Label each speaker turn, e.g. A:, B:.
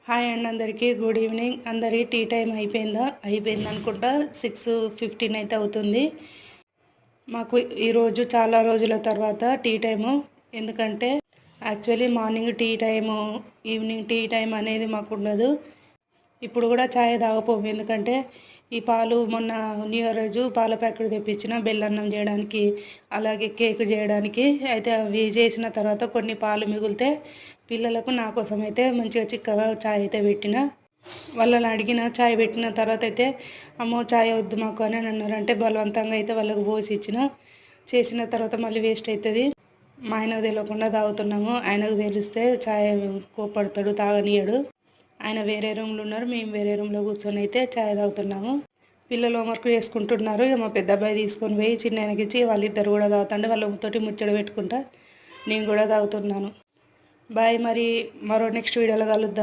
A: Hi అండి, అందరికీ good evening. అందరి టీ టైం అయిపోయింది అనుకుంటా. 6:15 అయితే అవుతుంది. మాకు ఈరోజు చాలా రోజుల తర్వాత టీ టైము. ఎందుకంటే actually morning tea time, evening tea time అనేది మాకు ఉండదు. ఇప్పుడు కూడా ఛాయ్ తాగపోము. ఎందుకంటే ఈ పాలు మొన్న న్యూ ఇయర్ రోజు పాల ప్యాకెట్ తెప్పించిన బెల్లన్నం చేయడానికి, అలాగే కేక్ చేయడానికి. అయితే అవి చేసిన తర్వాత కొన్ని పాలు మిగిలితే పిల్లలకు నా కోసం అయితే మంచిగా చిక్కగా ఛాయ్ అయితే పెట్టిన. వాళ్ళని అడిగిన ఛాయ్ పెట్టిన తర్వాత అయితే అమ్మో ఛాయ్ వద్దు మాకు అని అన్నారు. అంటే బలవంతంగా అయితే వాళ్ళకు పోసి ఇచ్చిన. చేసిన తర్వాత మళ్ళీ వేస్ట్ అవుతుంది. మా ఆయనకు తెలియకుండా తాగుతున్నాము. ఆయనకు తెలిస్తే ఛాయ్ కోపడతాడు, తాగనీయడు. ఆయన వేరే రూమ్లో ఉన్నారు, మేము వేరే రూమ్లో కూర్చొని అయితే ఛాయ్ తాగుతున్నాము. పిల్లలు హోంవర్క్ చేసుకుంటున్నారు. మా పెద్ద అబ్బాయి తీసుకొని పోయి చిన్న ఆయనకి ఇచ్చి వాళ్ళిద్దరు కూడా తాగుతుంటే వాళ్ళతోటి ముచ్చట పెట్టుకుంటా నేను కూడా తాగుతున్నాను. బాయ్, మరి మరో నెక్స్ట్ వీడియోలో కలుద్దాం.